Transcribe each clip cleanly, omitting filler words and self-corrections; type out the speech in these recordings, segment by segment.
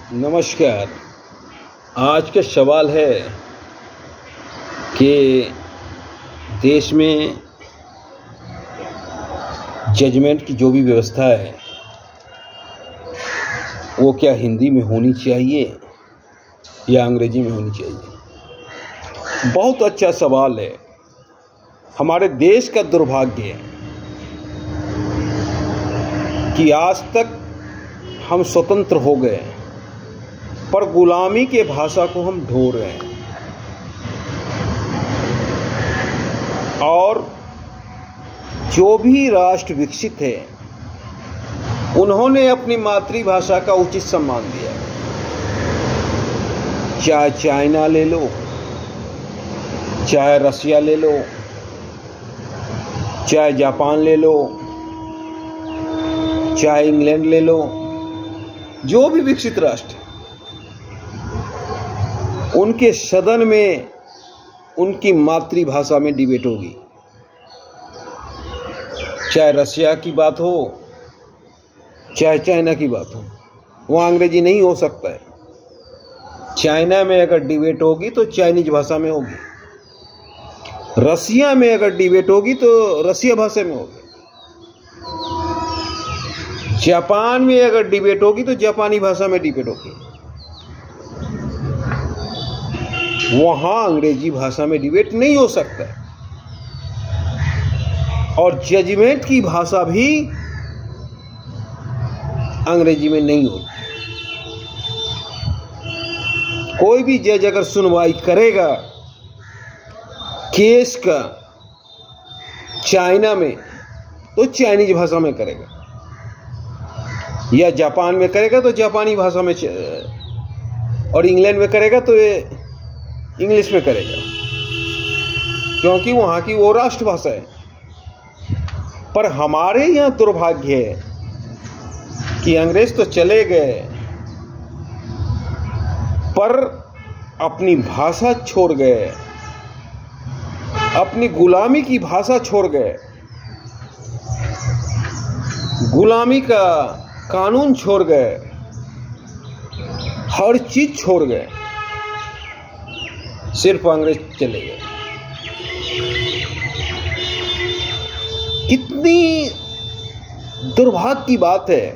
नमस्कार। आज का सवाल है कि देश में जजमेंट की जो भी व्यवस्था है वो क्या हिंदी में होनी चाहिए या अंग्रेजी में होनी चाहिए। बहुत अच्छा सवाल है। हमारे देश का दुर्भाग्य है कि आज तक हम स्वतंत्र हो गए पर गुलामी के भाषा को हम ढो रहे हैं और जो भी राष्ट्र विकसित है उन्होंने अपनी मातृभाषा का उचित सम्मान दिया। चाहे चाइना ले लो, चाहे रसिया ले लो, चाहे जापान ले लो, चाहे इंग्लैंड ले लो, जो भी विकसित राष्ट्र उनके सदन में उनकी मातृभाषा में डिबेट होगी। चाहे रसिया की बात हो, चाहे चाइना की बात हो, वहाँ अंग्रेजी नहीं हो सकता है। चाइना में अगर डिबेट होगी तो चाइनीज भाषा में होगी, रसिया में अगर डिबेट होगी तो रसिया भाषा में होगी, जापान में अगर डिबेट होगी तो जापानी भाषा में डिबेट होगी। वहां अंग्रेजी भाषा में डिबेट नहीं हो सकता और जजमेंट की भाषा भी अंग्रेजी में नहीं होती। कोई भी जज अगर सुनवाई करेगा केस का चाइना में तो चाइनीज भाषा में करेगा, या जापान में करेगा तो जापानी भाषा में, और इंग्लैंड में करेगा तो इंग्लिश में करेगा, क्योंकि वहाँ की वो राष्ट्रभाषा है। पर हमारे यहाँ दुर्भाग्य है कि अंग्रेज तो चले गए पर अपनी भाषा छोड़ गए, अपनी गुलामी की भाषा छोड़ गए, गुलामी का कानून छोड़ गए, हर चीज छोड़ गए, सिर्फ अंग्रेज चले गए। कितनी दुर्भाग्य की बात है।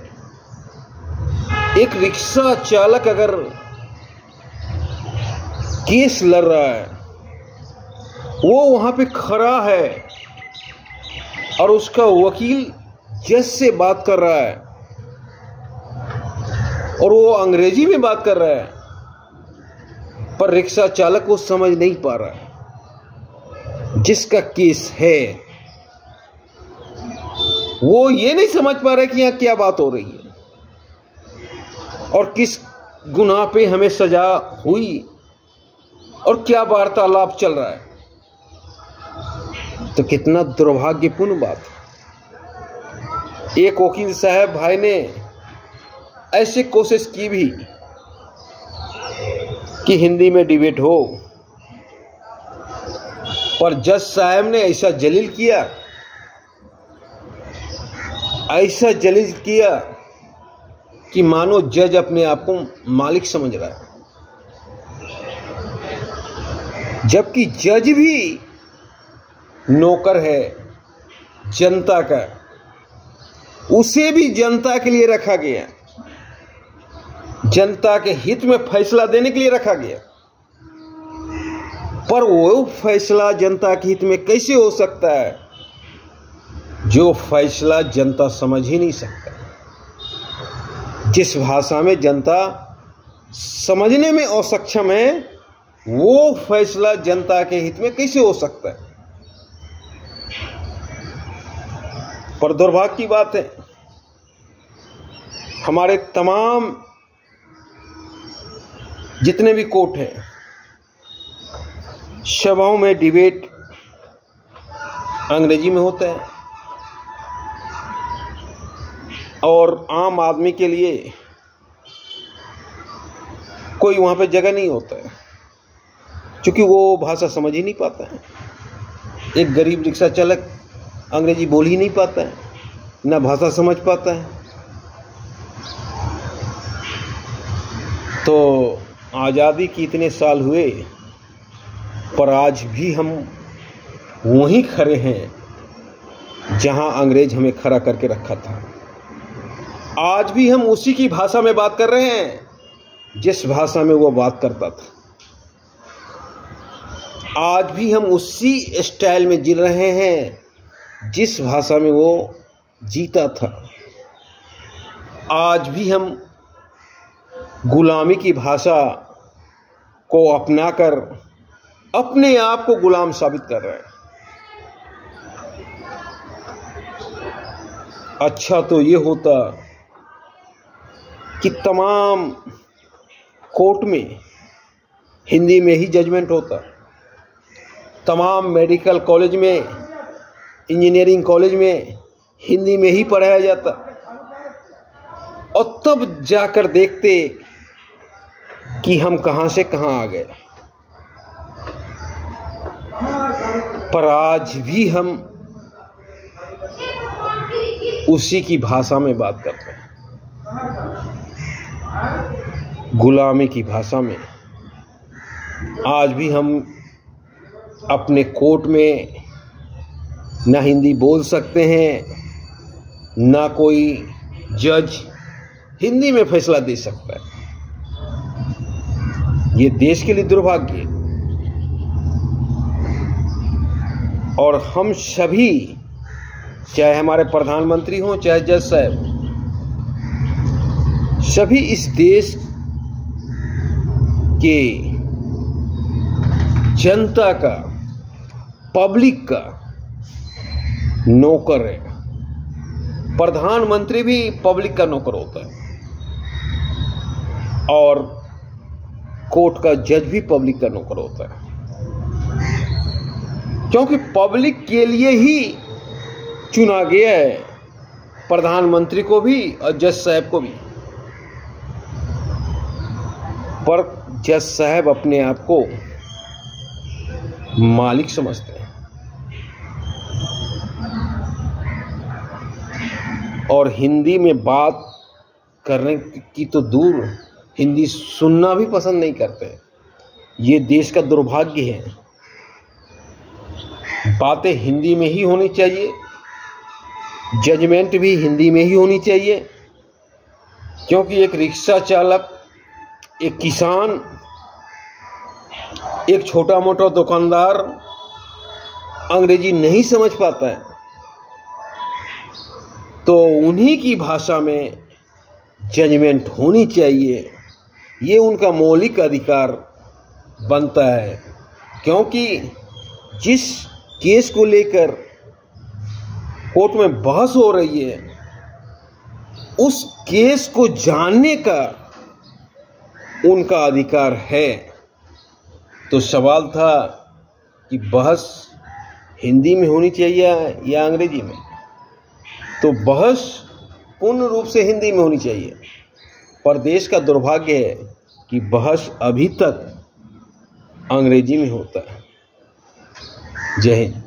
एक रिक्शा चालक अगर केस लड़ रहा है, वो वहां पे खड़ा है और उसका वकील जज से बात कर रहा है और वो अंग्रेजी में बात कर रहा है, पर रिक्शा चालक को समझ नहीं पा रहा है। जिसका केस है वो ये नहीं समझ पा रहा है कि यहां क्या बात हो रही है और किस गुनाह पे हमें सजा हुई और क्या वार्तालाप चल रहा है। तो कितना दुर्भाग्यपूर्ण बात है। एक वकील साहब भाई ने ऐसी कोशिश की भी कि हिंदी में डिबेट हो, पर जज साहब ने ऐसा जलील किया, ऐसा जलील किया कि मानो जज अपने आप को मालिक समझ रहा है, जबकि जज भी नौकर है जनता का। उसे भी जनता के लिए रखा गया, जनता के हित में फैसला देने के लिए रखा गया, पर वो फैसला जनता के हित में कैसे हो सकता है जो फैसला जनता समझ ही नहीं सकता। जिस भाषा में जनता समझने में असक्षम है वो फैसला जनता के हित में कैसे हो सकता है। पर दुर्भाग्य की बात है, हमारे तमाम जितने भी कोर्ट हैं, सभाओं में डिबेट अंग्रेजी में होता है और आम आदमी के लिए कोई वहाँ पे जगह नहीं होता है, क्योंकि वो भाषा समझ ही नहीं पाता है। एक गरीब रिक्शा चालक अंग्रेजी बोल ही नहीं पाता है, ना भाषा समझ पाता है। तो आज़ादी के इतने साल हुए, पर आज भी हम वहीं खड़े हैं जहां अंग्रेज हमें खड़ा करके रखा था। आज भी हम उसी की भाषा में बात कर रहे हैं जिस भाषा में वो बात करता था। आज भी हम उसी स्टाइल में जी रहे हैं जिस भाषा में वो जीता था। आज भी हम गुलामी की भाषा को अपनाकर अपने आप को गुलाम साबित कर रहे हैं। अच्छा तो ये होता कि तमाम कोर्ट में हिंदी में ही जजमेंट होता, तमाम मेडिकल कॉलेज में, इंजीनियरिंग कॉलेज में हिंदी में ही पढ़ाया जाता, और तब जाकर देखते कि हम कहां से कहां आ गए। पर आज भी हम उसी की भाषा में बात करते हैं, गुलामी की भाषा में। आज भी हम अपने कोर्ट में ना हिंदी बोल सकते हैं, ना कोई जज हिंदी में फैसला दे सकता है। ये देश के लिए दुर्भाग्य है। और हम सभी, चाहे हमारे प्रधानमंत्री हों चाहे जज साहब, सभी इस देश के जनता का, पब्लिक का नौकर है। प्रधानमंत्री भी पब्लिक का नौकर होता है और कोर्ट का जज भी पब्लिक का नौकर होता है, क्योंकि पब्लिक के लिए ही चुना गया है प्रधानमंत्री को भी और जज साहब को भी। पर जज साहब अपने आप को मालिक समझते हैं और हिंदी में बात करने की तो दूर, हिंदी सुनना भी पसंद नहीं करते। ये देश का दुर्भाग्य है। बातें हिंदी में ही होनी चाहिए, जजमेंट भी हिंदी में ही होनी चाहिए, क्योंकि एक रिक्शा चालक, एक किसान, एक छोटा मोटा दुकानदार अंग्रेजी नहीं समझ पाता है, तो उन्हीं की भाषा में जजमेंट होनी चाहिए। ये उनका मौलिक अधिकार बनता है, क्योंकि जिस केस को लेकर कोर्ट में बहस हो रही है, उस केस को जानने का उनका अधिकार है। तो सवाल था कि बहस हिंदी में होनी चाहिए या अंग्रेजी में, तो बहस पूर्ण रूप से हिंदी में होनी चाहिए। पर देश का दुर्भाग्य है कि बहस अभी तक अंग्रेजी में होता है। जय हिंद।